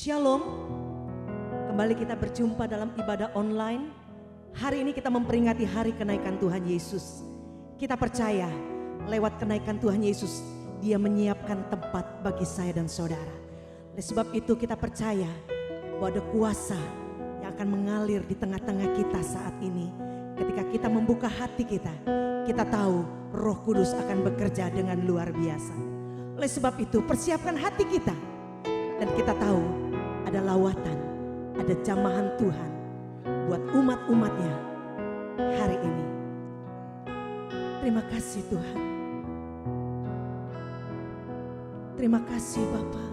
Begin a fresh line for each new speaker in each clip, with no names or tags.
Shalom, kembali kita berjumpa dalam ibadah online. Hari ini kita memperingati hari kenaikan Tuhan Yesus. Kita percaya lewat kenaikan Tuhan Yesus, Dia menyiapkan tempat bagi saya dan saudara. Oleh sebab itu kita percaya bahwa ada kuasa yang akan mengalir di tengah-tengah kita saat ini. Ketika kita membuka hati kita tahu Roh Kudus akan bekerja dengan luar biasa. Oleh sebab itu persiapkan hati kita. Dan kita tahu ada lawatan, ada jamahan Tuhan buat umat-umatnya hari ini. Terima kasih Tuhan. Terima kasih Bapa.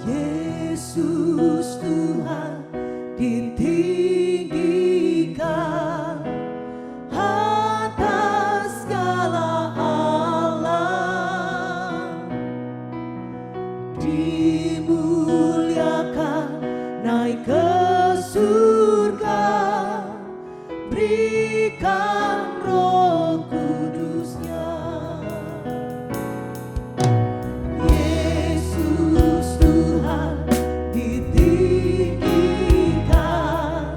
Yesus Tuhan ditinggikan atas segala alam, dimuliakan naik ke surga, berikan Roh Kudus-Nya. Yesus Tuhan ditinggikan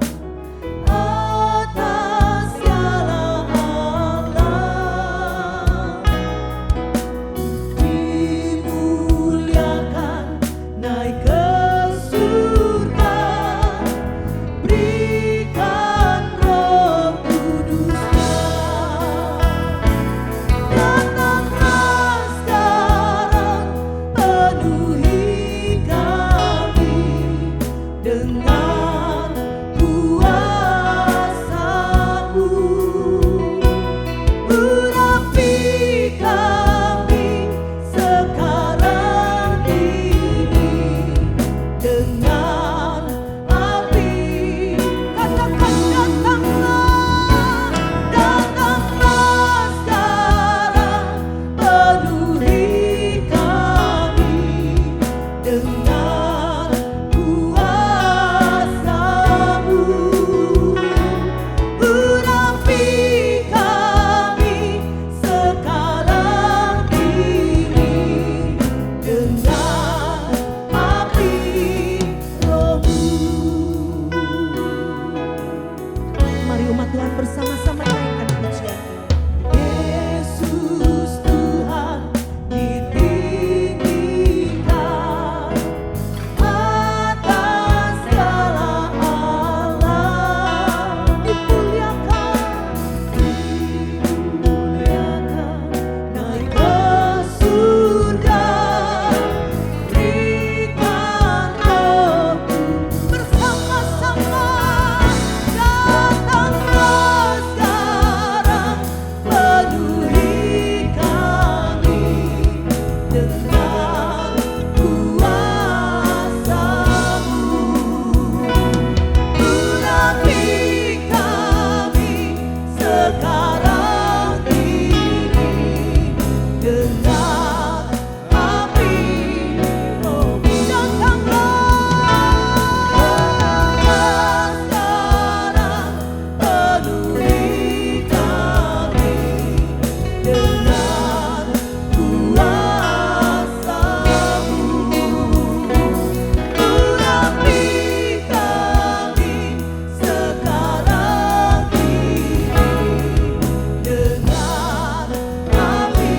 atas segala alam, dimuliakan naik ke surga, berikan Roh Kudus-Nya. Datanglah sekarang, penuhi kami dengan kuasa-Mu. Urapi kami sekarang ini dengan api. Katakan datanglah, datanglah sekarang, penuhi kami dengan kuasa-Mu. Urapi kami sekarang ini dengan api Roh-Mu. Mari umat Tuhan bersama-sama naikkan pujian. Yesus Tuhan ditinggikan atas segala alam, dimuliakan naik ke surga, berikan Roh-Mu. Bersama-sama datanglah sekarang, penuhi kami dengan kuasa-Mu. Urapi kami sekarang ini dengan api Roh-Mu. Datanglah sekarang, penuhi kami dengan kuasa-Mu. Urapi kami sekarang ini dengan api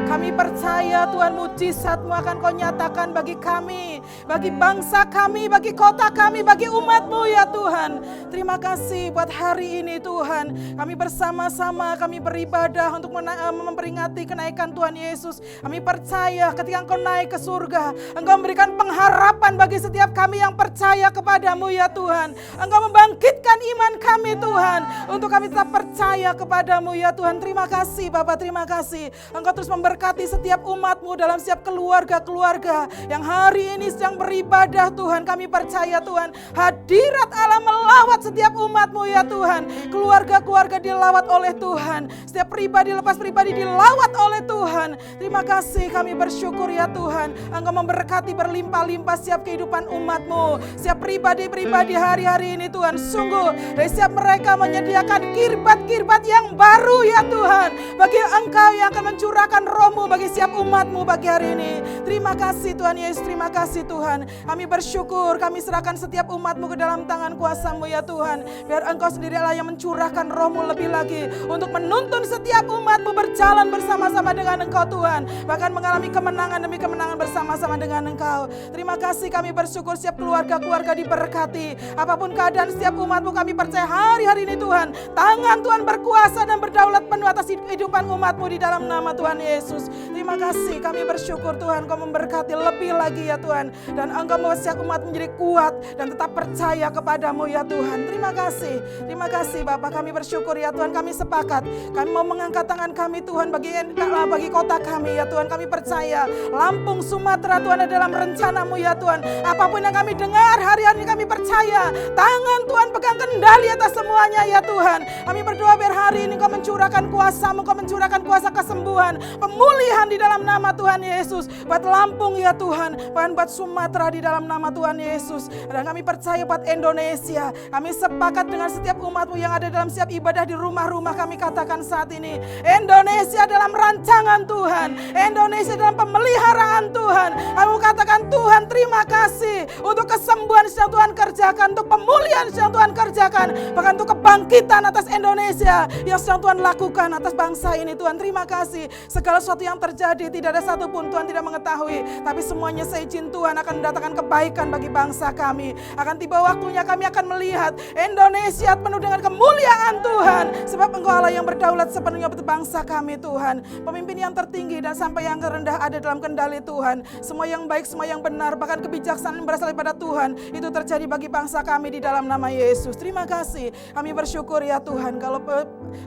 Kami percaya Tuhan mujizat-Mu akan Kau nyatakan bagi kami, bagi bangsa kami, bagi kota kami, bagi umat-Mu ya Tuhan. Terima kasih buat hari ini Tuhan. Kami bersama-sama kami beribadah untuk memperingati kenaikan Tuhan Yesus. Kami percaya ketika Engkau naik ke surga, Engkau memberikan pengharapan bagi setiap kami yang percaya kepadamu ya Tuhan. Engkau membangkitkan iman kami Tuhan, untuk kami tetap percaya kepadamu ya Tuhan. Terima kasih Bapak, terima kasih. Engkau terus memberkati setiap umat-Mu dalam setiap keluarga-keluarga yang hari ini sedang beribadah Tuhan. Kami percaya Tuhan, hadirat Allah melawat setiap umat-Mu ya Tuhan. Keluarga-keluarga dilawat oleh Tuhan. Setiap pribadi lepas pribadi dilawat oleh Tuhan. Terima kasih, kami bersyukur ya Tuhan. Engkau memberkati berlimpah-limpah setiap kehidupan umat-Mu. Setiap pribadi-pribadi hari-hari ini Tuhan. Sungguh dari setiap mereka menyediakan kirbat-kirbat yang baru ya Tuhan. Bagi Engkau yang akan mencurahkan roh-Mu bagi setiap umat-Mu pagi hari ini. Terima kasih Tuhan Yesus, terima kasih Tuhan. Kami bersyukur, kami serahkan setiap umat-Mu ke dalam tangan kuasa-Mu ya Tuhan. Biar Engkau sendirilah yang mencurahkan roh-Mu lebih lagi untuk menuntun setiap umat-Mu berjalan bersama-sama dengan Engkau Tuhan. Bahkan mengalami kemenangan demi kemenangan bersama-sama dengan Engkau. Terima kasih, kami bersyukur setiap keluarga-keluarga diberkati. Apapun keadaan setiap umat-Mu, kami percaya hari-hari ini Tuhan, tangan Tuhan berkuasa dan berdaulat penuh atas kehidupan umat-Mu di dalam nama Tuhan Yesus. Terima kasih, kami bersyukur Tuhan, Kau memberkati lebih lagi ya Tuhan. Dan Engkau membuat setiap umat menjadi kuat dan tetap percaya kepadamu ya Tuhan. Terima kasih Bapak, kami bersyukur ya Tuhan. Kami sepakat, kami mau mengangkat tangan kami Tuhan bagi kota kami ya Tuhan. Kami percaya Lampung, Sumatera Tuhan ada dalam rencana-Mu ya Tuhan. Apapun yang kami dengar hari-hari ini kami percaya tangan Tuhan pegang kendali atas semuanya ya Tuhan. Kami berdoa biar hari ini Kau mencurahkan kuasa-Mu, Kau mencurahkan kuasa kesembuhan, pemulihan di dalam nama Tuhan Yesus. Buat Lampung ya Tuhan, bahkan buat Sumatera di dalam nama Tuhan Yesus. Dan kami percaya buat Indonesia. Kami sepakat dengan setiap umat-Mu yang ada dalam setiap ibadah di rumah-rumah. Kami katakan saat ini, Indonesia dalam rancangan Tuhan, Indonesia dalam pemeliharaan Tuhan. Kami katakan Tuhan terima kasih untuk kesembuhan yang sedang Tuhan kerjakan, untuk pemulihan yang sedang Tuhan kerjakan, bahkan untuk kebangkitan atas Indonesia yang sedang Tuhan lakukan atas bangsa ini Tuhan. Terima kasih, segala sesuatu yang terjadi tidak ada satupun Tuhan tidak mengetahui, tapi semuanya seizin Tuhan akan mendatangkan kebaikan bagi bangsa kami. Akan tiba waktunya kami akan melihat Indonesia penuh dengan kemuliaan Tuhan, sebab Engkau Allah yang berdaulat sepenuhnya atas bangsa kami Tuhan. Pemimpin yang tertinggi dan sampai yang terendah ada dalam kendali Tuhan. Semua yang baik, semua yang benar, bahkan kebijaksanaan yang berasal daripada Tuhan, itu terjadi bagi bangsa kami di dalam nama Yesus. Terima kasih, kami bersyukur ya Tuhan. Kalau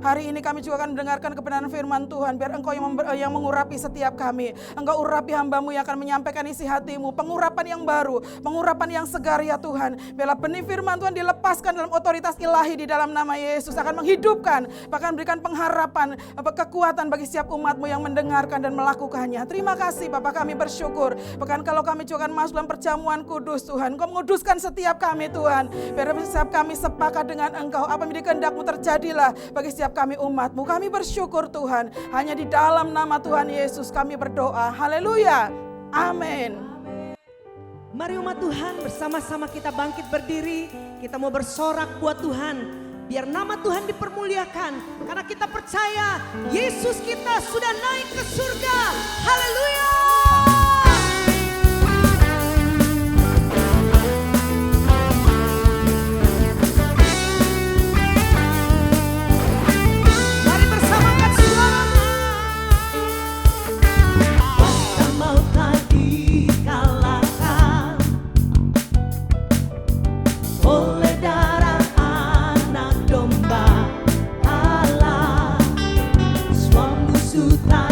hari ini kami juga akan mendengarkan kebenaran firman Tuhan, biar Engkau yang mengurapi setiap kami. Engkau urapi hamba-Mu yang akan menyampaikan isi hati-Mu, pengurapan yang baru, pengurapan yang segar ya Tuhan. Biarlah benih firman Tuhan dilepaskan dalam otoritas ilahi di dalam nama Yesus, akan menghidupkan, bahkan berikan pengharapan, kekuatan bagi setiap umat-Mu yang mendengarkan dan melakukannya. Terima kasih Bapak, kami bersyukur. Bahkan kalau kami juga akan masuk dalam perjamuan kudus Tuhan, Engkau menguduskan setiap kami Tuhan. Biar setiap kami sepakat dengan Engkau, apa yang menjadi kehendak-Mu terjadilah bagi setiap kami umat-Mu. Kami bersyukur Tuhan, hanya di dalam nama Tuhan Yesus kami berdoa. Haleluya, amin.
Mari umat Tuhan bersama-sama kita bangkit berdiri. Kita mau bersorak buat Tuhan. Biar nama Tuhan dipermuliakan. Karena kita percaya Yesus kita sudah naik ke surga. Haleluya. Mari bersamakan suara. Kuasa maut telah dikalahkan oleh darah anak domba Allah. Semua musuh telah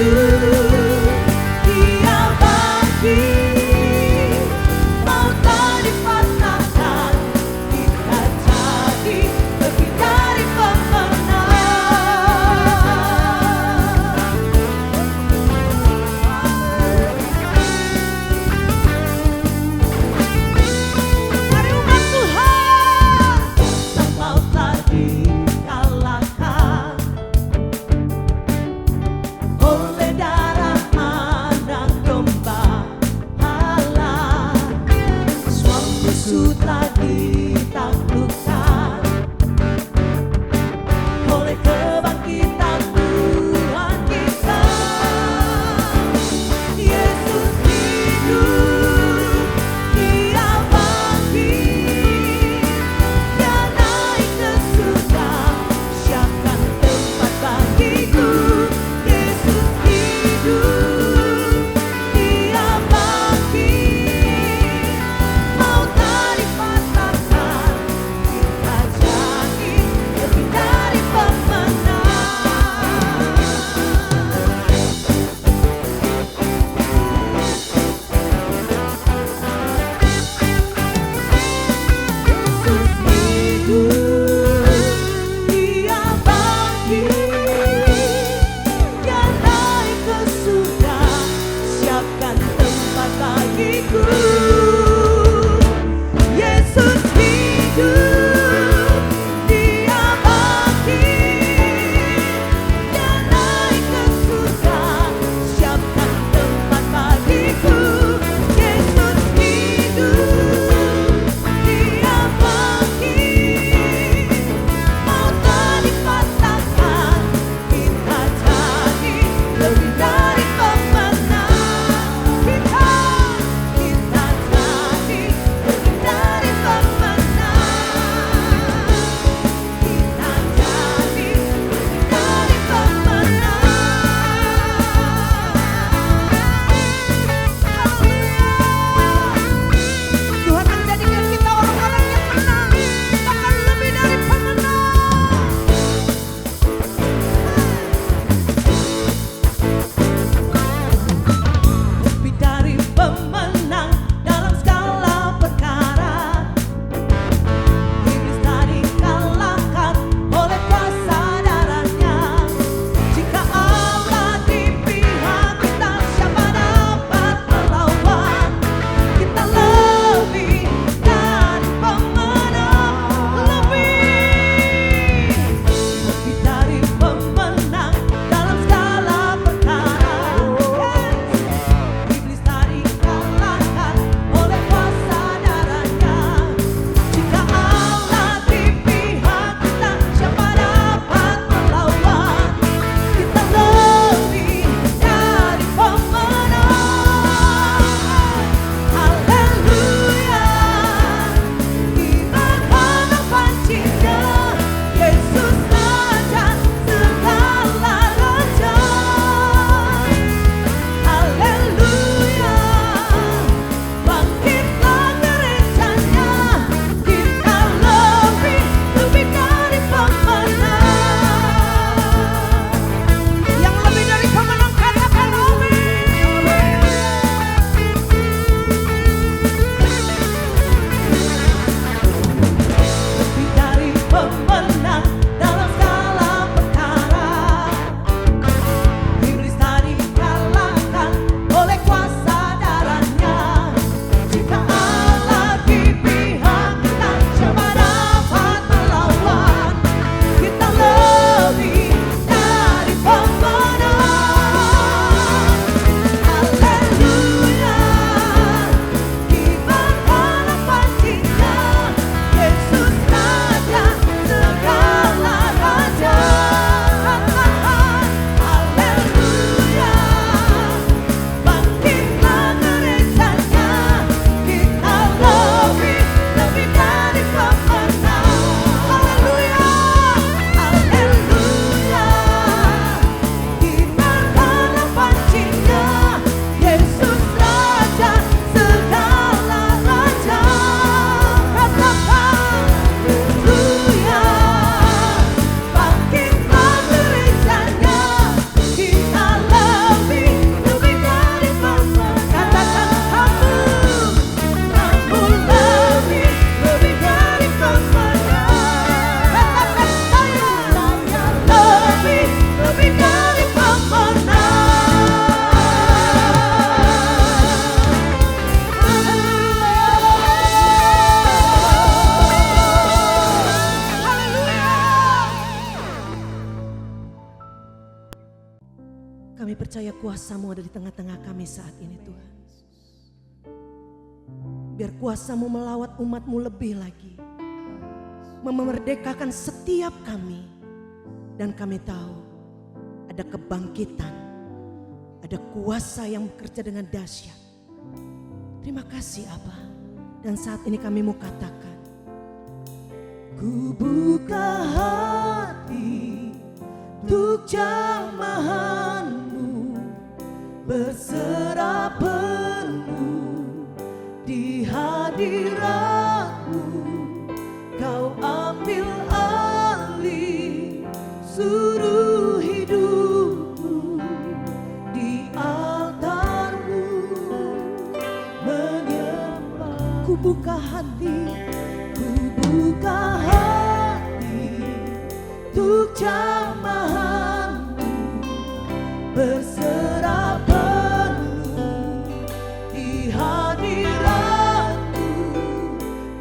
Yesus, Dia bangkit, maut tak dipatahkan, kita jadi lebih dari pemenang. Mari umat Tuhan, sang maut telah dikalahkan oleh darah Kami percaya kuasa-Mu ada di tengah-tengah kami saat ini Tuhan. Biar kuasa-Mu melawat umat-Mu lebih lagi. Memerdekakan setiap kami. Dan kami tahu ada kebangkitan. Ada kuasa yang bekerja dengan dahsyat. Terima kasih Aba. Dan saat ini kami mau katakan. Ku buka hati untuk jamahan-Mu, berserah penuh di hadirat-Mu. Kau ambil alih seluruh hidupku di altar-Mu, menyembah. Ku buka hati, ku buka hati untuk jamahan-Mu, berserah penuh di hadirat-Mu.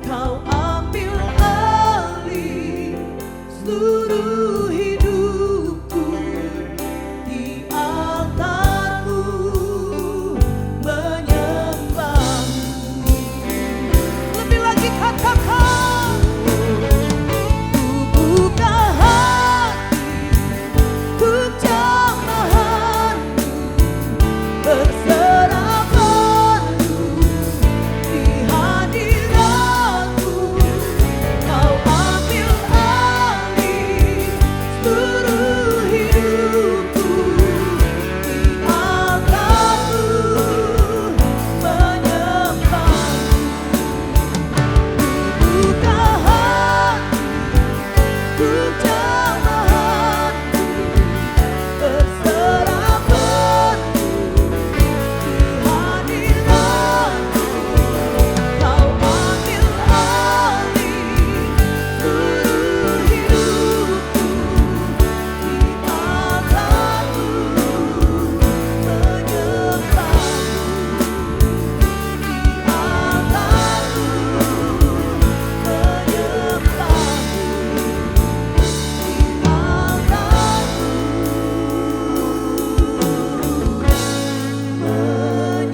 Kau ambil alih seluruh hidupku di altar-Mu, menyembah-Mu. Lebih lagi katakan, ku buka hati untuk jamahan-Mu, berserah penuh di hadirat-Mu. Kau ambil alih seluruh hidupku di altar-Mu, menyembah-Mu. Buka hati untuk jamahan-Mu, berserah penuh di hadirat-Mu. Kau ambil alih seluruh hidupku di altar-Mu, menyembah-Mu.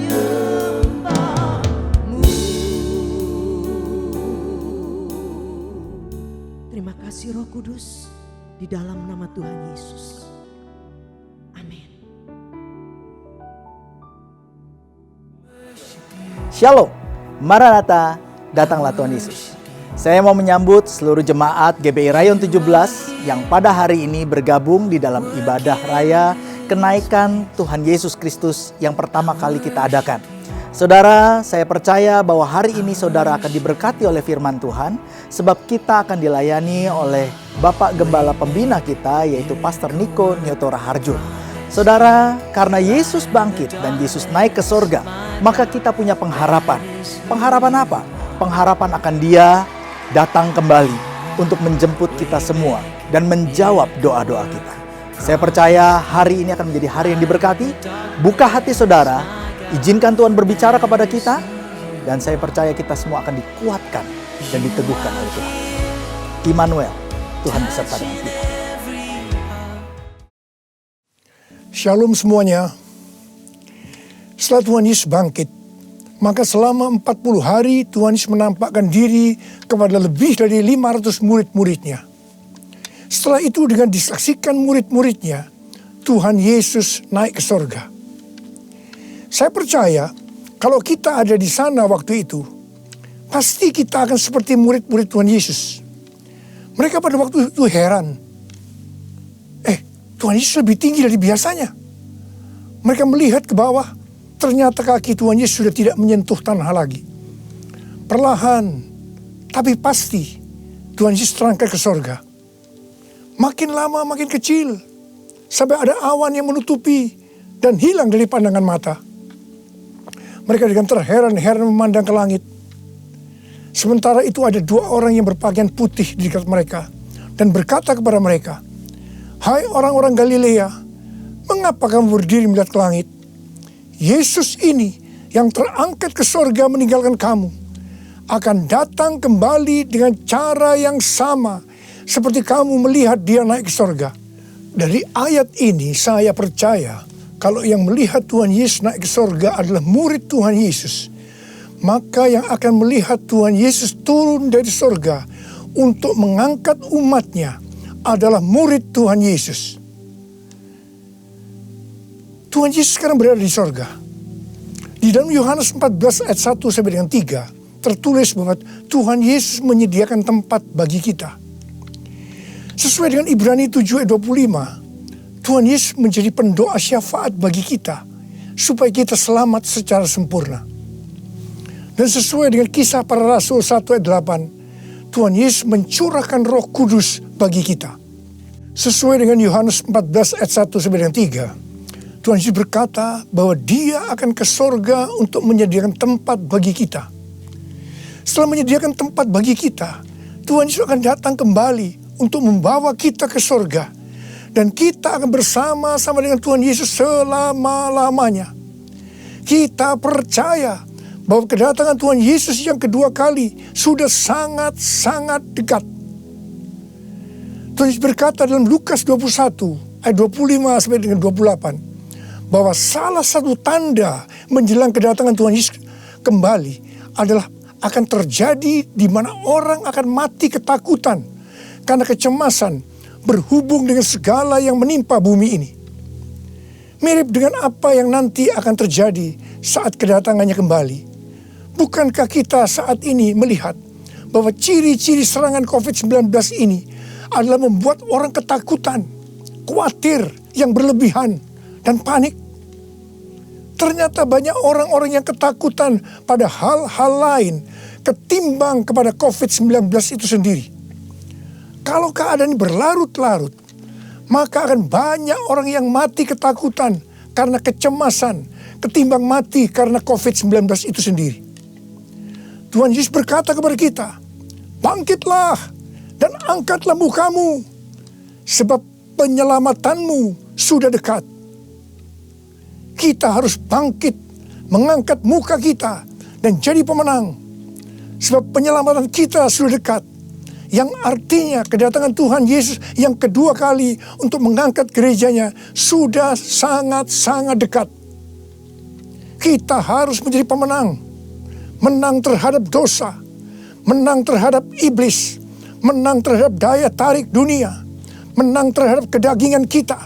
Di altar-Mu, terima kasih Roh Kudus, di dalam nama Tuhan Yesus. Amin.
Shalom, Maranatha, datanglah Tuhan Yesus. Saya mau menyambut seluruh jemaat GBI Rayon 17 yang pada hari ini bergabung di dalam ibadah raya kenaikan Tuhan Yesus Kristus yang pertama kali kita adakan. Saudara, saya percaya bahwa hari ini saudara akan diberkati oleh firman Tuhan, sebab kita akan dilayani oleh Bapak Gembala Pembina kita, yaitu Pastor Niko Nyotora Harjo. Saudara, karena Yesus bangkit dan Yesus naik ke sorga, maka kita punya pengharapan. Pengharapan apa? Pengharapan akan Dia datang kembali untuk menjemput kita semua dan menjawab doa-doa kita. Saya percaya hari ini akan menjadi hari yang diberkati. Buka hati saudara, izinkan Tuhan berbicara kepada kita, dan saya percaya kita semua akan dikuatkan dan diteguhkan oleh Tuhan. Immanuel, Tuhan beserta dengan kita.
Shalom semuanya. Setelah Tuhan Yesus bangkit, maka selama 40 hari Tuhan Yesus menampakkan diri kepada lebih dari 500 murid-muridnya. Setelah itu dengan disaksikan murid-muridnya, Tuhan Yesus naik ke sorga. Saya percaya kalau kita ada di sana waktu itu, pasti kita akan seperti murid-murid Tuhan Yesus. Mereka pada waktu itu heran. Tuhan Yesus lebih tinggi dari biasanya. Mereka melihat ke bawah, ternyata kaki Tuhan Yesus sudah tidak menyentuh tanah lagi. Perlahan, tapi pasti Tuhan Yesus terangkat ke sorga. Makin lama makin kecil, sampai ada awan yang menutupi dan hilang dari pandangan mata. Mereka dengan terheran-heran memandang ke langit. Sementara itu ada 2 orang yang berpakaian putih di dekat mereka dan berkata kepada mereka, "Hai orang-orang Galilea, mengapa kamu berdiri melihat ke langit? Yesus ini yang terangkat ke sorga meninggalkan kamu, akan datang kembali dengan cara yang sama seperti kamu melihat Dia naik ke sorga." Dari ayat ini saya percaya kalau yang melihat Tuhan Yesus naik ke sorga adalah murid Tuhan Yesus, maka yang akan melihat Tuhan Yesus turun dari sorga untuk mengangkat umatnya adalah murid Tuhan Yesus. Tuhan Yesus sekarang berada di sorga. Di dalam Yohanes 14 ayat 1 sampai dengan 3 tertulis bahwa Tuhan Yesus menyediakan tempat bagi kita. Sesuai dengan Ibrani 7 ayat 25, Tuhan Yesus menjadi pendoa syafaat bagi kita supaya kita selamat secara sempurna. Dan sesuai dengan Kisah Para Rasul 1 ayat 8, Tuhan Yesus mencurahkan Roh Kudus bagi kita. Sesuai dengan Yohanes 14 ayat 1 sampai dengan 3, Tuhan Yesus berkata bahwa Dia akan ke sorga untuk menyediakan tempat bagi kita. Setelah menyediakan tempat bagi kita, Tuhan Yesus akan datang kembali untuk membawa kita ke sorga. Dan kita akan bersama-sama dengan Tuhan Yesus selama-lamanya. Kita percaya bahwa kedatangan Tuhan Yesus yang kedua kali sudah sangat-sangat dekat. Tuhan Yesus berkata dalam Lukas 21 ayat 25 sampai dengan 28, bahwa salah satu tanda menjelang kedatangan Tuhan Yesus kembali adalah akan terjadi di mana orang akan mati ketakutan karena kecemasan berhubung dengan segala yang menimpa bumi ini. Mirip dengan apa yang nanti akan terjadi saat kedatangannya kembali. Bukankah kita saat ini melihat bahwa ciri-ciri serangan COVID-19 ini adalah membuat orang ketakutan, khawatir yang berlebihan, dan panik? Ternyata banyak orang-orang yang ketakutan pada hal-hal lain ketimbang kepada COVID-19 itu sendiri. Kalau keadaan ini berlarut-larut, maka akan banyak orang yang mati ketakutan karena kecemasan ketimbang mati karena COVID-19 itu sendiri. Tuhan Yesus berkata kepada kita, bangkitlah dan angkatlah mukamu, sebab penyelamatanmu sudah dekat. Kita harus bangkit, mengangkat muka kita, dan jadi pemenang. Sebab penyelamatan kita sudah dekat. Yang artinya kedatangan Tuhan Yesus yang kedua kali untuk mengangkat gerejanya sudah sangat-sangat dekat. Kita harus menjadi pemenang. Menang terhadap dosa, menang terhadap iblis, menang terhadap daya tarik dunia, menang terhadap kedagingan kita.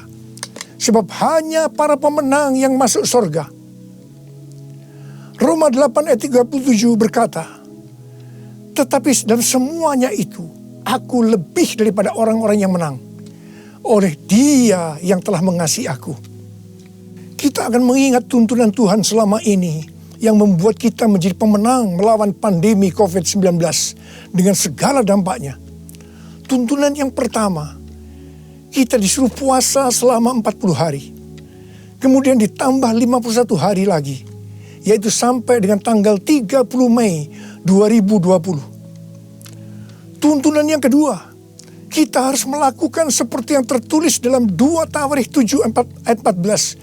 Sebab hanya para pemenang yang masuk surga. Roma 8 ayat 37 berkata, tetapi dalam semuanya itu, aku lebih daripada orang-orang yang menang. Oleh Dia yang telah mengasihi aku. Kita akan mengingat tuntunan Tuhan selama ini yang membuat kita menjadi pemenang melawan pandemi COVID-19 dengan segala dampaknya. Tuntunan yang pertama, kita disuruh puasa selama 40 hari. Kemudian ditambah 51 hari lagi, yaitu sampai dengan tanggal 30 Mei 2020. Tuntunan yang kedua, kita harus melakukan seperti yang tertulis dalam 2 Tawarikh 7 ayat 14,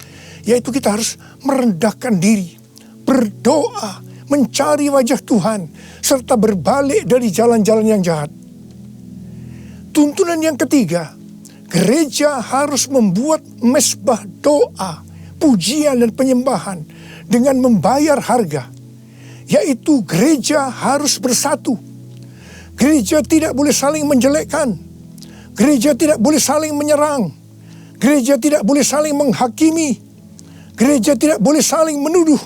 yaitu kita harus merendahkan diri, berdoa, mencari wajah Tuhan, serta berbalik dari jalan-jalan yang jahat. Tuntunan yang ketiga, gereja harus membuat mezbah doa, pujian dan penyembahan dengan membayar harga. Yaitu gereja harus bersatu. Gereja tidak boleh saling menjelekkan. Gereja tidak boleh saling menyerang. Gereja tidak boleh saling menghakimi. Gereja tidak boleh saling menuduh.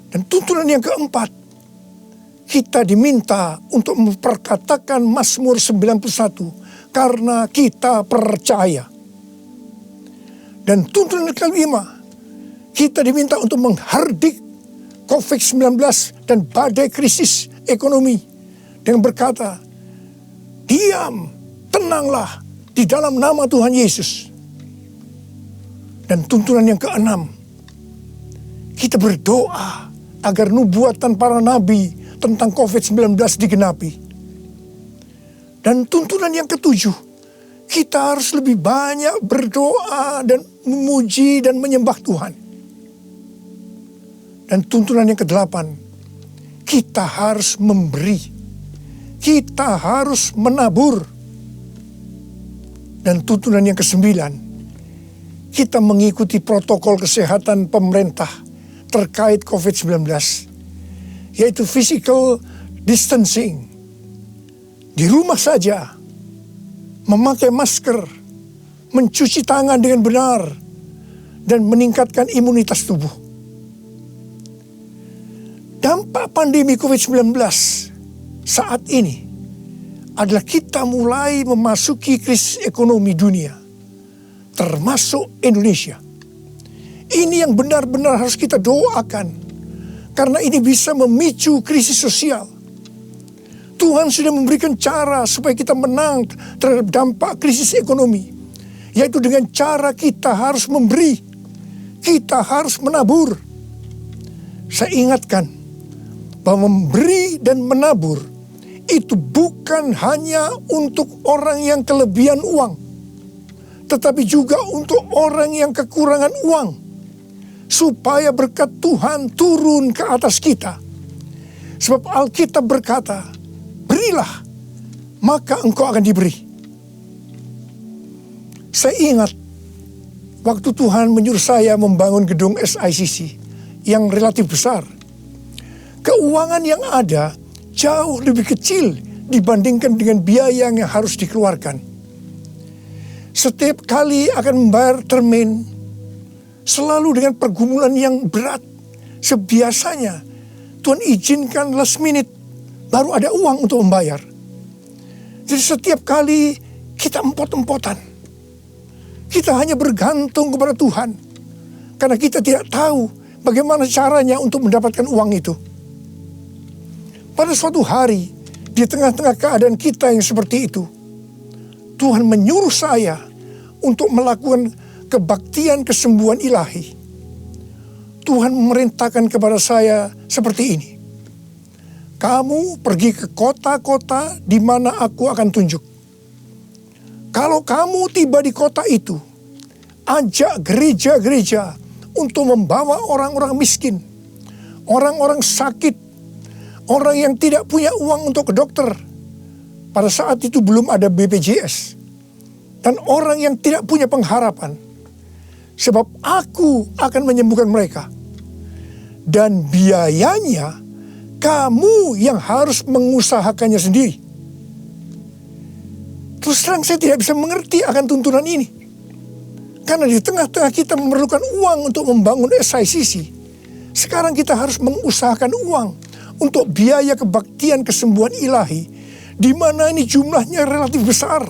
Dan tuntunan yang keempat, kita diminta untuk memperkatakan Mazmur 91. Karena kita percaya. Dan tuntunan kelima, kita diminta untuk menghardik COVID-19 dan badai krisis ekonomi dengan berkata, diam, tenanglah di dalam nama Tuhan Yesus. Dan tuntunan yang keenam, kita berdoa agar nubuatan para nabi tentang COVID-19 digenapi. Dan tuntunan yang ketujuh, kita harus lebih banyak berdoa dan memuji dan menyembah Tuhan. Dan tuntunan yang kedelapan, kita harus memberi. Kita harus menabur. Dan tuntunan yang kesembilan, kita mengikuti protokol kesehatan pemerintah terkait COVID-19, yaitu physical distancing. Di rumah saja, memakai masker, mencuci tangan dengan benar, dan meningkatkan imunitas tubuh. Dampak pandemi COVID-19 saat ini adalah kita mulai memasuki krisis ekonomi dunia, termasuk Indonesia. Ini yang benar-benar harus kita doakan, karena ini bisa memicu krisis sosial. Tuhan sudah memberikan cara supaya kita menang terhadap dampak krisis ekonomi, yaitu dengan cara kita harus memberi, kita harus menabur. Saya ingatkan bahwa memberi dan menabur itu bukan hanya untuk orang yang kelebihan uang, tetapi juga untuk orang yang kekurangan uang, supaya berkat Tuhan turun ke atas kita. Sebab Alkitab berkata, berilah, maka engkau akan diberi. Saya ingat waktu Tuhan menyuruh saya membangun gedung SICC yang relatif besar. Keuangan yang ada jauh lebih kecil dibandingkan dengan biaya yang harus dikeluarkan. Setiap kali akan membayar termin, selalu dengan pergumulan yang berat. Sebiasanya Tuhan izinkan last minute, baru ada uang untuk membayar. Jadi setiap kali kita empot-empotan, kita hanya bergantung kepada Tuhan, karena kita tidak tahu bagaimana caranya untuk mendapatkan uang itu. Pada suatu hari, di tengah-tengah keadaan kita yang seperti itu, Tuhan menyuruh saya untuk melakukan kebaktian kesembuhan ilahi. Tuhan memerintahkan kepada saya seperti ini. Kamu pergi ke kota-kota di mana aku akan tunjuk. Kalau kamu tiba di kota itu, ajak gereja-gereja untuk membawa orang-orang miskin, orang-orang sakit, orang yang tidak punya uang untuk ke dokter. Pada saat itu belum ada BPJS. Dan orang yang tidak punya pengharapan. Sebab aku akan menyembuhkan mereka. Dan biayanya kamu yang harus mengusahakannya sendiri. Terus terang saya tidak bisa mengerti akan tuntunan ini. Karena di tengah-tengah kita memerlukan uang untuk membangun SICC. Sekarang kita harus mengusahakan uang untuk biaya kebaktian kesembuhan ilahi, di mana ini jumlahnya relatif besar.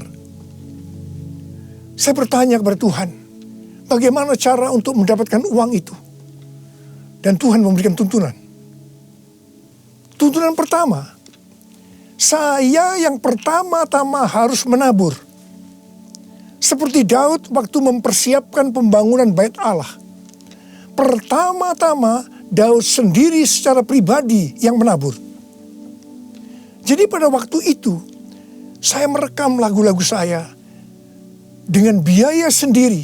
Saya bertanya kepada Tuhan, bagaimana cara untuk mendapatkan uang itu? Dan Tuhan memberikan tuntunan. Tuntunan pertama, saya yang pertama-tama harus menabur. Seperti Daud waktu mempersiapkan pembangunan Bait Allah. Pertama-tama Daud sendiri secara pribadi yang menabur. Jadi pada waktu itu, saya merekam lagu-lagu saya dengan biaya sendiri.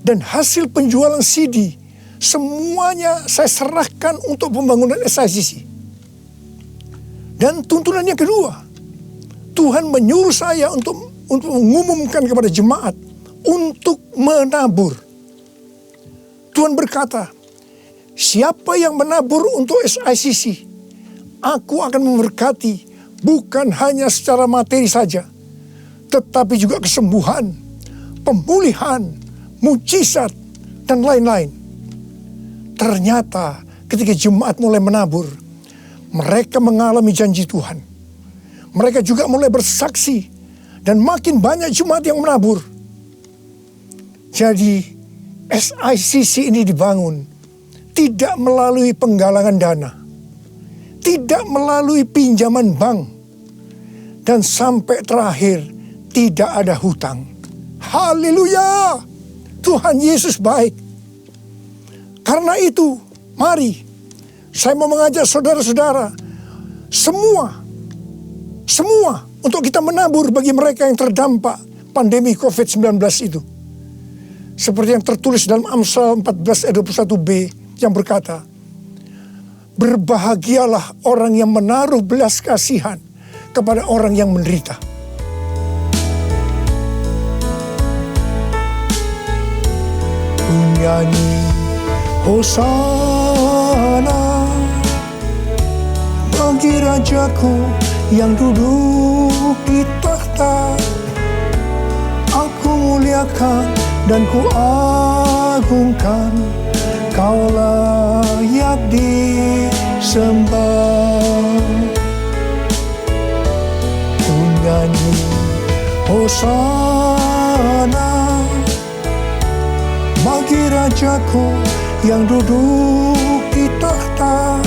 Dan hasil penjualan CD, semuanya saya serahkan untuk pembangunan SICC. Dan tuntunan yang kedua, Tuhan menyuruh saya untuk mengumumkan kepada jemaat untuk menabur. Tuhan berkata, siapa yang menabur untuk SICC, aku akan memberkati bukan hanya secara materi saja, tetapi juga kesembuhan, pemulihan, mujizat, dan lain-lain. Ternyata ketika jemaat mulai menabur, mereka mengalami janji Tuhan. Mereka juga mulai bersaksi, dan makin banyak jemaat yang menabur. Jadi SICC ini dibangun tidak melalui penggalangan dana, tidak melalui pinjaman bank, dan sampai terakhir tidak ada hutang. Haleluya! Tuhan Yesus baik. Karena itu, mari saya mau mengajak saudara-saudara semua untuk kita menabur bagi mereka yang terdampak pandemi COVID-19 itu. Seperti yang tertulis dalam Amsal 14 ayat 21b yang berkata, berbahagialah orang yang menaruh belas kasihan kepada orang yang menderita. Ku nyanyi Hosana bagi Rajaku yang duduk di tahta. Aku muliakan dan ku agungkan, Kau layak disembah. Ku nyanyi Hosana bagi Rajaku yang duduk di tahta.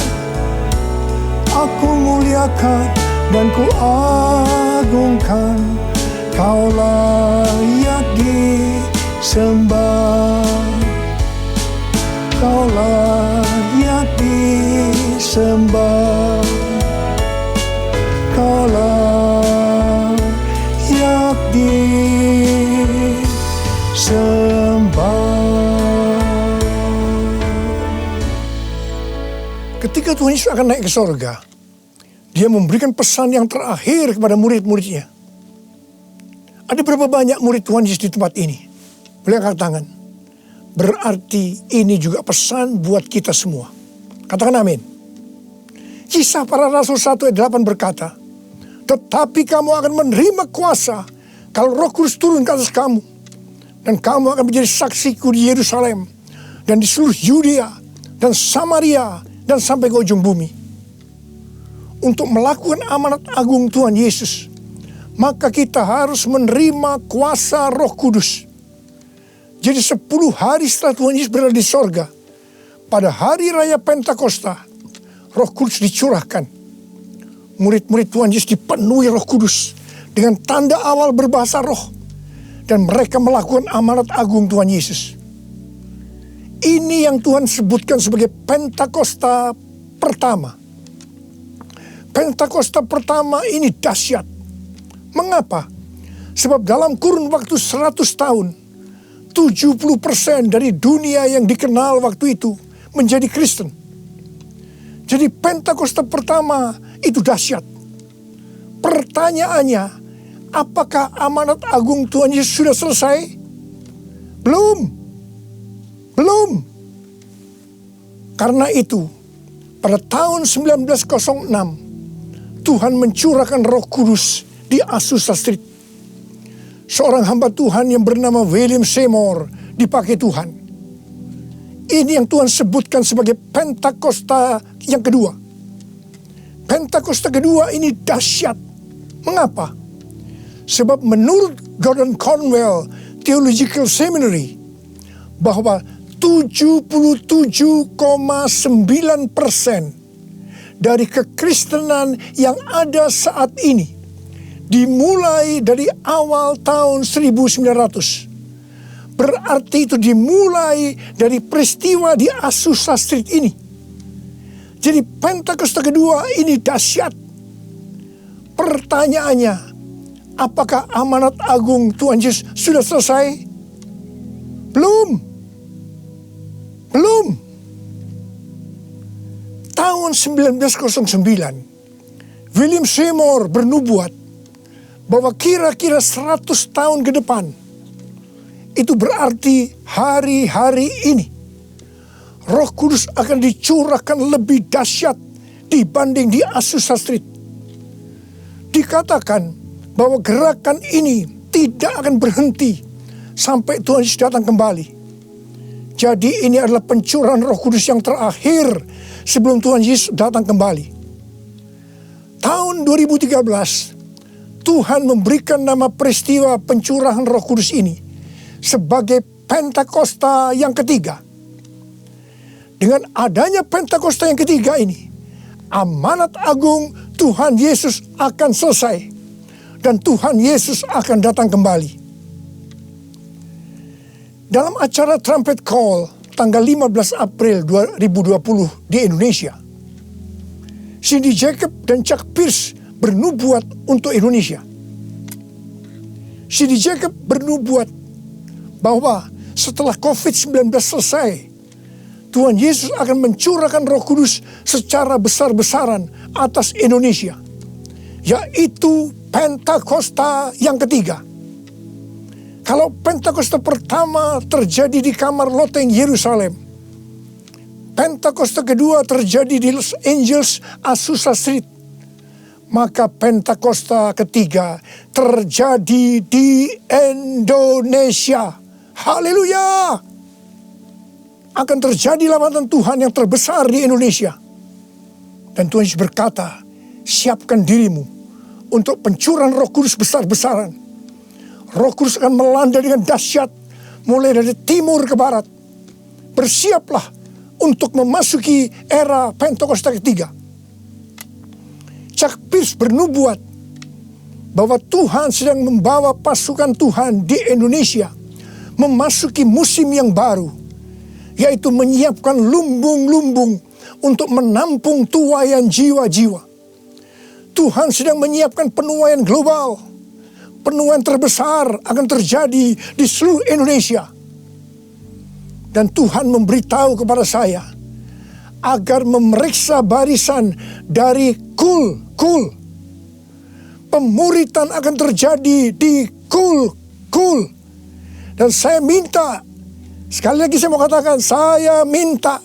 Aku muliakan dan ku agungkan, Kau layak disembah. Kau layak disembah. Kau layak disembah. Ketika Tuhan Yesus akan naik ke sorga, Dia memberikan pesan yang terakhir kepada murid-muridnya. Ada berapa banyak murid Tuhan Yesus di tempat ini? Boleh angkat tangan. Berarti ini juga pesan buat kita semua. Katakan amin. Kisah Para Rasul 1 ayat 8 berkata, tetapi kamu akan menerima kuasa kalau Roh Kudus turun ke atas kamu. Dan kamu akan menjadi saksiku di Yerusalem dan di seluruh Yudea dan Samaria dan sampai ke ujung bumi. Untuk melakukan amanat agung Tuhan Yesus, maka kita harus menerima kuasa Roh Kudus. Jadi 10 hari setelah Tuhan Yesus berada di sorga, pada hari raya Pentakosta, Roh Kudus dicurahkan. Murid-murid Tuhan Yesus dipenuhi Roh Kudus dengan tanda awal berbahasa roh. Dan mereka melakukan amanat agung Tuhan Yesus. Ini yang Tuhan sebutkan sebagai Pentakosta pertama. Pentakosta pertama ini dahsyat. Mengapa? Sebab dalam kurun waktu 100 tahun, 70% dari dunia yang dikenal waktu itu menjadi Kristen. Jadi Pentakosta pertama itu dahsyat. Pertanyaannya, apakah amanat agung Tuhan Yesus sudah selesai? Belum. Karena itu, pada tahun 1906, Tuhan mencurahkan Roh Kudus di Azusa Street. Seorang hamba Tuhan yang bernama William Seymour dipakai Tuhan. Ini yang Tuhan sebutkan sebagai Pentakosta yang kedua. Pentakosta kedua ini dahsyat. Mengapa? Sebab menurut Gordon Conwell Theological Seminary, bahwa 77,9% dari kekristenan yang ada saat ini dimulai dari awal tahun 1900. Berarti itu dimulai dari peristiwa di Azusa Street ini. Jadi Pentakosta kedua ini dahsyat. Pertanyaannya, apakah amanat agung Tuhan Yesus sudah selesai? Belum. Tahun 1909, William Seymour bernubuat bahwa kira-kira 100 tahun ke depan, itu berarti hari-hari ini, Roh Kudus akan dicurahkan lebih dahsyat dibanding di Azusa Street. Dikatakan bahwa gerakan ini tidak akan berhenti sampai Tuhan Yesus datang kembali. Jadi ini adalah pencurahan Roh Kudus yang terakhir sebelum Tuhan Yesus datang kembali. Tahun 2013, Tuhan memberikan nama peristiwa pencurahan Roh Kudus ini sebagai Pentakosta yang ketiga. Dengan adanya Pentakosta yang ketiga ini, amanat agung Tuhan Yesus akan selesai dan Tuhan Yesus akan datang kembali. Dalam acara Trumpet Call tanggal 15 April 2020 di Indonesia, Cindy Jacob dan Chuck Pierce bernubuat untuk Indonesia. Cindy Jacob bernubuat bahwa setelah COVID-19 selesai, Tuhan Yesus akan mencurahkan Roh Kudus secara besar-besaran atas Indonesia, yaitu Pentakosta yang ketiga. Kalau Pentakosta pertama terjadi di kamar loteng Yerusalem, Pentakosta kedua terjadi di Los Angeles, Azusa Street, maka Pentakosta ketiga terjadi di Indonesia. Haleluya! Akan terjadi lambatan Tuhan yang terbesar di Indonesia. Dan Tuhan Yesus berkata, siapkan dirimu untuk pencurahan Roh Kudus besar-besaran. Roh Kudus akan melanda dengan dahsyat mulai dari timur ke barat. Bersiaplah untuk memasuki era Pentakosta ketiga. Chuck Pierce bernubuat bahwa Tuhan sedang membawa pasukan Tuhan di Indonesia memasuki musim yang baru, yaitu menyiapkan lumbung-lumbung untuk menampung tuaian jiwa-jiwa. Tuhan sedang menyiapkan penuaian global. Penuaian terbesar akan terjadi di seluruh Indonesia. Dan Tuhan memberitahu kepada saya agar memeriksa barisan dari kul. Pemuritan akan terjadi di kul. Dan saya minta, sekali lagi saya mau katakan, saya minta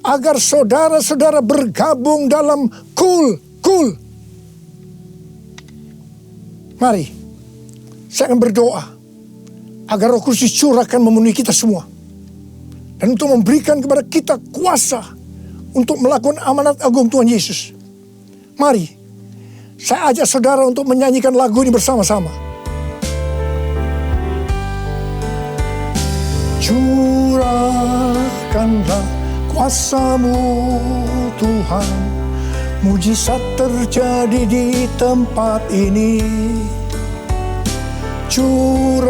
agar saudara-saudara bergabung dalam kul. Mari, saya akan berdoa agar Roh Kudus dicurahkan memenuhi kita semua. Dan untuk memberikan kepada kita kuasa untuk melakukan amanat agung Tuhan Yesus. Mari, saya ajak saudara untuk menyanyikan lagu ini bersama-sama. Curahkanlah kuasa-Mu Tuhan, mujizat terjadi di tempat ini. Curahkanlah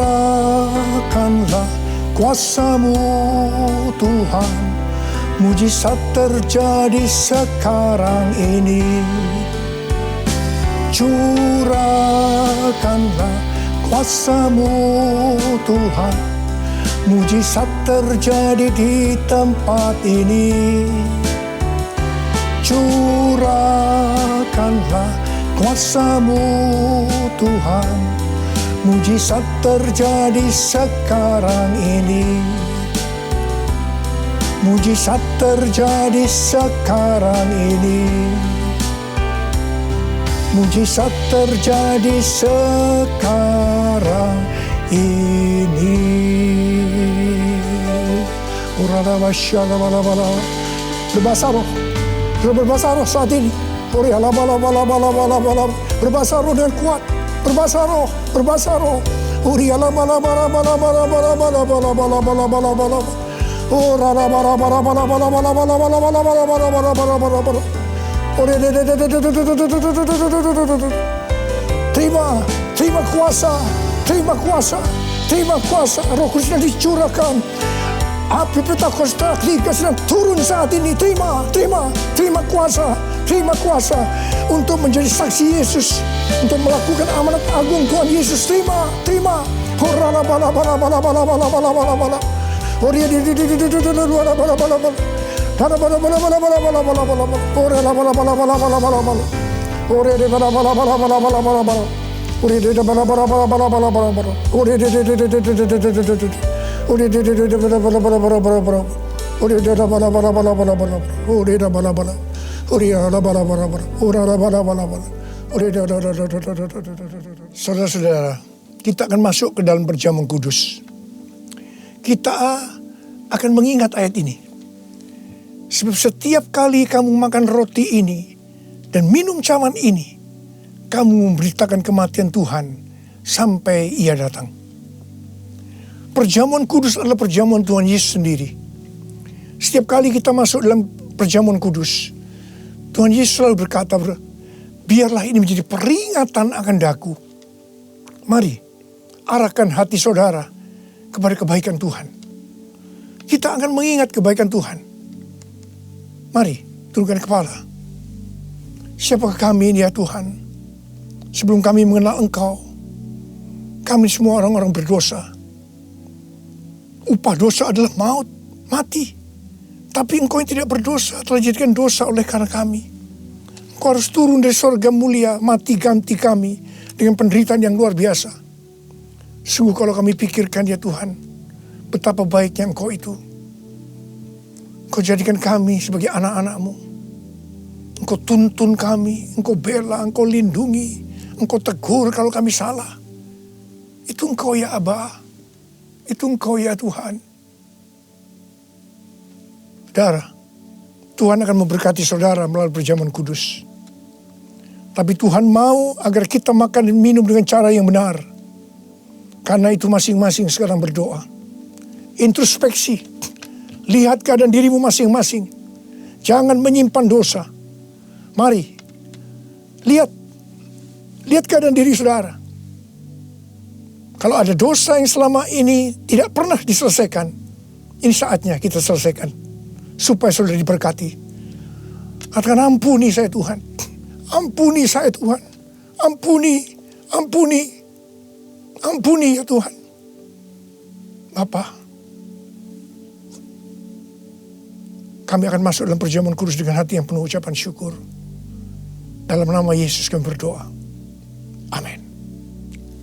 kuasa-Mu Tuhan, mujizat terjadi sekarang ini. Curahkanlah kuasa-Mu Tuhan, mujizat terjadi di tempat ini. Curahkanlah kuasa-Mu Tuhan, mujizat terjadi sekarang ini. Mujizat terjadi sekarang ini. Mujizat terjadi sekarang ini. Berbahasa roh. Berbahasa roh saat ini. Berbahasa roh dengan kuat. Berbahasa roh. Berbahasa roh. Terima kuasa. Roh Kudus sedang dicurahkan. Api Pentakosta ketiga sedang turun saat ini. Terima kuasa untuk menjadi saksi Yesus, untuk melakukan amanat agung Tuhan Yesus. Terima. Saudara-saudara, kita akan masuk ke dalam perjamuan kudus. Kita akan mengingat ayat ini. Sebab setiap kali kamu makan roti ini dan minum cawan ini, kamu memberitakan kematian Tuhan sampai Ia datang. Perjamuan kudus adalah perjamuan Tuhan Yesus sendiri. Setiap kali kita masuk dalam perjamuan kudus, Tuhan Yesus selalu berkata, biarlah ini menjadi peringatan akan daku. Mari, arahkan hati saudara kepada kebaikan Tuhan. Kita akan mengingat kebaikan Tuhan. Mari, turunkan kepala. Siapakah kami ini ya Tuhan? Sebelum kami mengenal Engkau, kami semua orang-orang berdosa. Upah dosa adalah maut, mati. Tapi Engkau yang tidak berdosa telah dijadikan dosa oleh karena kami. Engkau harus turun dari sorga mulia, mati ganti kami dengan penderitaan yang luar biasa. Sungguh kalau kami pikirkan ya Tuhan, betapa baiknya Engkau itu. Engkau jadikan kami sebagai anak-anak-Mu. Engkau tuntun kami, Engkau bela, Engkau lindungi, Engkau tegur kalau kami salah. Itu Engkau ya Aba, itu Engkau ya Tuhan. Saudara, Tuhan akan memberkati saudara melalui perjamuan kudus. Tapi Tuhan mau agar kita makan dan minum dengan cara yang benar. Karena itu masing-masing sekarang berdoa. Introspeksi. Lihat keadaan dirimu masing-masing. Jangan menyimpan dosa. Mari. Lihat keadaan diri saudara. Kalau ada dosa yang selama ini tidak pernah diselesaikan, ini saatnya kita selesaikan. Supaya saudara diberkati. Katakan, ampuni saya Tuhan. Ampuni saya Tuhan. Ampuni ya Tuhan. Bapa, kami akan masuk dalam perjamuan kudus dengan hati yang penuh ucapan syukur. Dalam nama Yesus kami berdoa. Amin.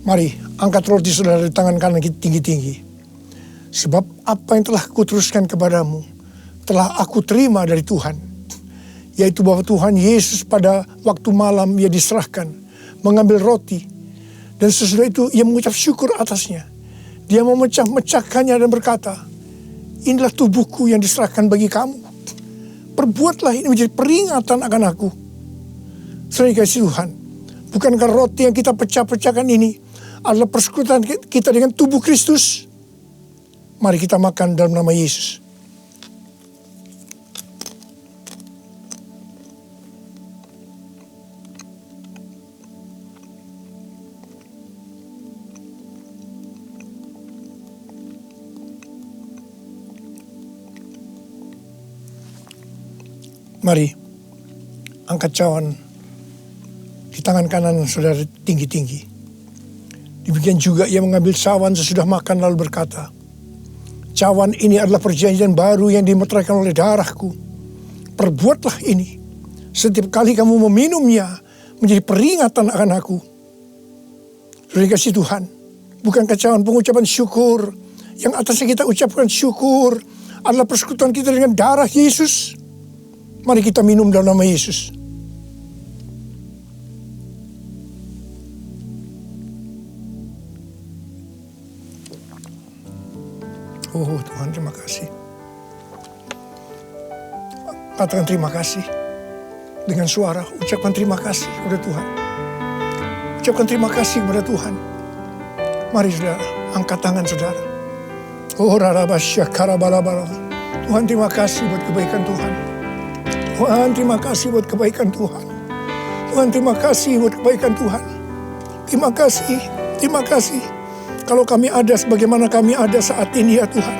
Mari angkat roti saudara di tangan kanan kita tinggi-tinggi. Sebab apa yang telah kuteruskan kepadamu telah aku terima dari Tuhan. Yaitu bahwa Tuhan Yesus pada waktu malam ia diserahkan, mengambil roti. Dan sesudah itu ia mengucap syukur atasnya. Dia memecah-mecahkannya dan berkata, inilah tubuhku yang diserahkan bagi kamu. Perbuatlah ini menjadi peringatan akan aku. Saudara kasih Tuhan, bukankah roti yang kita pecah-pecahkan ini adalah persekutuan kita dengan tubuh Kristus? Mari kita makan dalam nama Yesus. Mari, angkat cawan di tangan kanan saudara tinggi-tinggi. Demikian juga ia mengambil cawan sesudah makan lalu berkata, cawan ini adalah perjanjian baru yang dimeteraikan oleh darahku. Perbuatlah ini setiap kali kamu meminumnya menjadi peringatan akan aku. Saudara kasih Tuhan, bukankah cawan pengucapan syukur yang atasnya kita ucapkan syukur adalah persekutuan kita dengan darah Yesus? Mari kita minum dalam nama Yesus. Oh Tuhan, terima kasih. Katakan terima kasih. Dengan suara, ucapkan terima kasih kepada Tuhan. Ucapkan terima kasih kepada Tuhan. Mari saudara, angkat tangan saudara. Oh rarabasya karabalabala. Tuhan terima kasih buat kebaikan Tuhan. Tuhan terima kasih buat kebaikan Tuhan. Tuhan terima kasih buat kebaikan Tuhan. Terima kasih, terima kasih. Kalau kami ada sebagaimana kami ada saat ini ya Tuhan.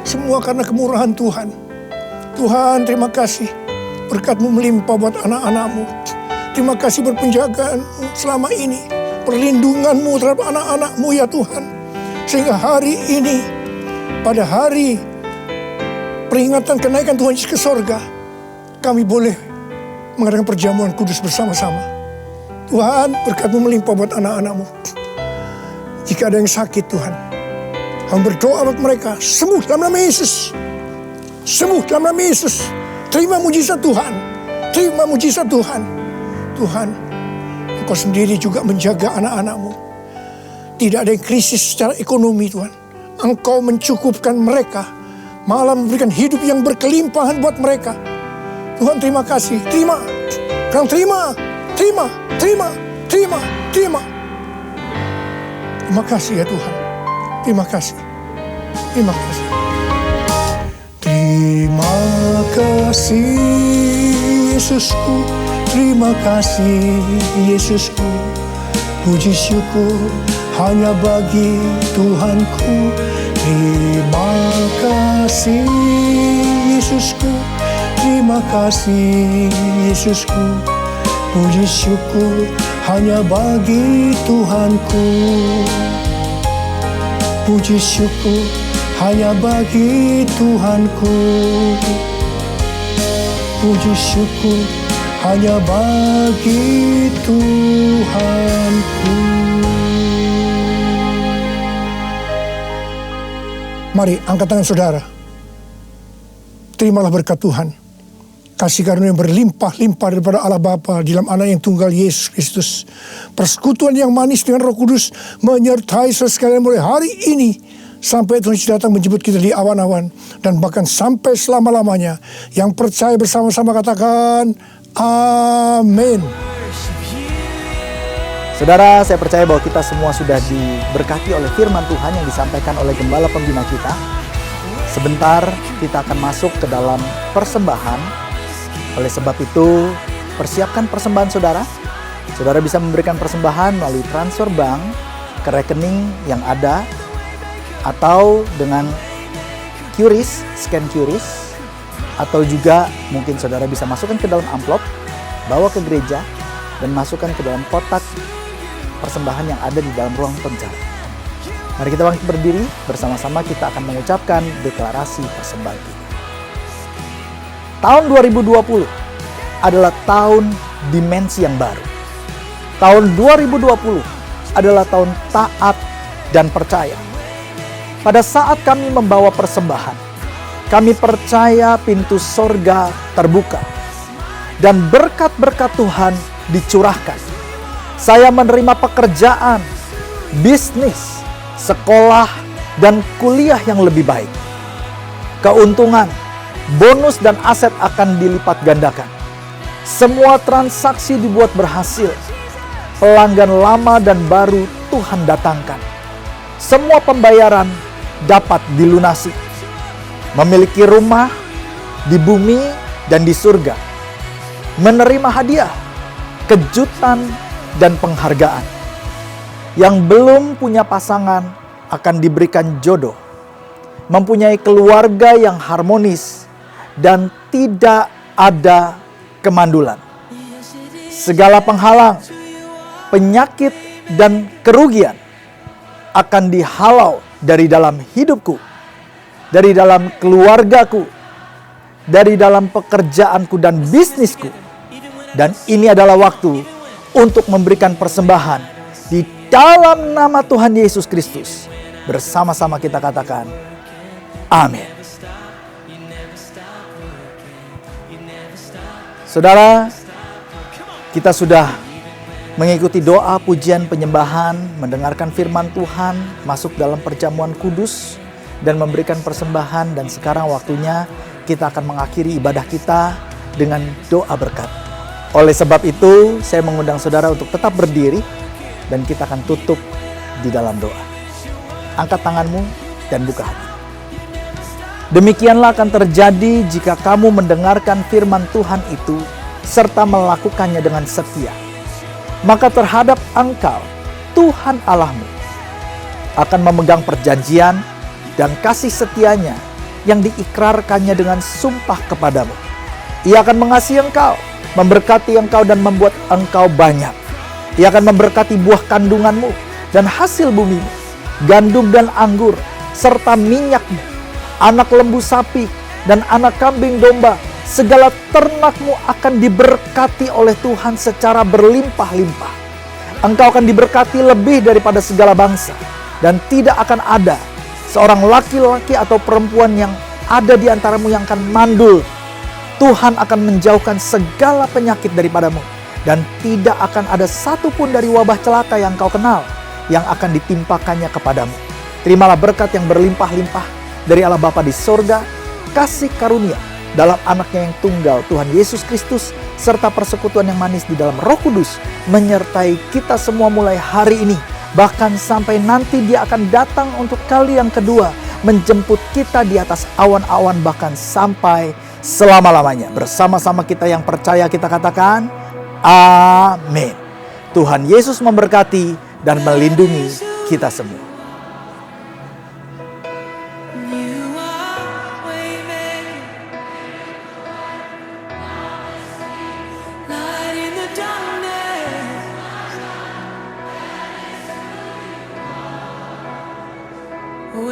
Semua karena kemurahan Tuhan. Tuhan terima kasih. Berkat-Mu melimpah buat anak-anak-Mu. Terima kasih buat penjagaan-Mu selama ini. Perlindungan-Mu terhadap anak-anak-Mu ya Tuhan. Sehingga hari ini, pada hari peringatan kenaikan Tuhan Yesus ke sorga, kami boleh mengadakan perjamuan kudus bersama-sama. Tuhan, berkat-Mu melimpah buat anak-anak-Mu. Jika ada yang sakit Tuhan, kami berdoa buat mereka, sembuh dalam nama Yesus. Sembuh dalam nama Yesus. Terima mujizat Tuhan. Terima mujizat Tuhan. Tuhan, Engkau sendiri juga menjaga anak-anak-Mu. Tidak ada yang krisis secara ekonomi Tuhan. Engkau mencukupkan mereka. Malah memberikan hidup yang berkelimpahan buat mereka. Tuhan terima kasih, terima, Kang terima. Terima kasih ya Tuhan, terima kasih. Terima kasih Yesusku, terima kasih Yesusku. Puji syukur hanya bagi Tuhanku. Terima kasih Yesusku. Terima kasih Yesusku. Puji syukur hanya bagi Tuhanku. Puji syukur hanya bagi Tuhanku. Puji syukur hanya bagi Tuhanku. Mari angkat tangan saudara. Terimalah berkat Tuhan. Kasih karunia yang berlimpah-limpah daripada Allah Bapa di dalam Anak yang tunggal Yesus Kristus. Persekutuan yang manis dengan Roh Kudus menyertai saudara sekalian mulai hari ini sampai Tuhan Yesus datang menjemput kita di awan-awan dan bahkan sampai selama-lamanya. Yang percaya bersama-sama katakan amin.
Saudara, saya percaya bahwa kita semua sudah diberkati oleh firman Tuhan yang disampaikan oleh Gembala Pembina kita. Sebentar kita akan masuk ke dalam persembahan. Oleh sebab itu, persiapkan persembahan saudara. Saudara bisa memberikan persembahan melalui transfer bank ke rekening yang ada, atau dengan QRIS, scan QRIS, atau juga mungkin saudara bisa masukkan ke dalam amplop, bawa ke gereja, dan masukkan ke dalam kotak persembahan yang ada di dalam ruang penjara. Mari kita bangkit berdiri, bersama-sama kita akan mengucapkan deklarasi persembahan kita. Tahun 2020 adalah tahun dimensi yang baru. Tahun 2020 adalah tahun taat dan percaya. Pada saat kami membawa persembahan, kami percaya pintu sorga terbuka dan berkat-berkat Tuhan dicurahkan. Saya menerima pekerjaan, bisnis, sekolah, dan kuliah yang lebih baik. Keuntungan, bonus dan aset akan dilipat gandakan. Semua transaksi dibuat berhasil. Pelanggan lama dan baru Tuhan datangkan. Semua pembayaran dapat dilunasi. Memiliki rumah di bumi dan di surga. Menerima hadiah, kejutan, dan penghargaan. Yang belum punya pasangan akan diberikan jodoh. Mempunyai keluarga yang harmonis dan tidak ada kemandulan. Segala penghalang, penyakit, dan kerugian akan dihalau dari dalam hidupku, dari dalam keluargaku, dari dalam pekerjaanku dan bisnisku. Dan ini adalah waktu untuk memberikan persembahan di dalam nama Tuhan Yesus Kristus. Bersama-sama kita katakan amin. Saudara, kita sudah mengikuti doa, pujian, penyembahan, mendengarkan firman Tuhan, masuk dalam perjamuan kudus, dan memberikan persembahan. Dan sekarang waktunya kita akan mengakhiri ibadah kita dengan doa berkat. Oleh sebab itu, saya mengundang saudara untuk tetap berdiri, dan kita akan tutup di dalam doa. Angkat tanganmu dan buka hati. Demikianlah akan terjadi jika kamu mendengarkan firman Tuhan itu, serta melakukannya dengan setia. Maka terhadap engkau, Tuhan Allahmu, akan memegang perjanjian dan kasih setianya yang diikrarkannya dengan sumpah kepadamu. Ia akan mengasihi engkau, memberkati engkau, dan membuat engkau banyak. Ia akan memberkati buah kandunganmu dan hasil bumimu, gandum dan anggur, serta minyakmu, anak lembu sapi, dan anak kambing domba. Segala ternakmu akan diberkati oleh Tuhan secara berlimpah-limpah. Engkau akan diberkati lebih daripada segala bangsa, dan tidak akan ada seorang laki-laki atau perempuan yang ada di antaramu yang akan mandul. Tuhan akan menjauhkan segala penyakit daripadamu, dan tidak akan ada satupun dari wabah celaka yang kau kenal yang akan ditimpakannya kepadamu. Terimalah berkat yang berlimpah-limpah dari Allah Bapa di sorga, kasih karunia dalam anaknya yang tunggal Tuhan Yesus Kristus, serta persekutuan yang manis di dalam Roh Kudus menyertai kita semua mulai hari ini, bahkan sampai nanti Dia akan datang untuk kali yang kedua, menjemput kita di atas awan-awan, bahkan sampai selama-lamanya. Bersama-sama kita yang percaya kita katakan amin. Tuhan Yesus memberkati dan melindungi kita semua.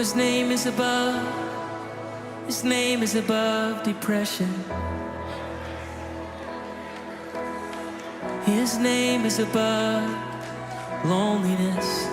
His name is above, His name is above depression. His name is above loneliness.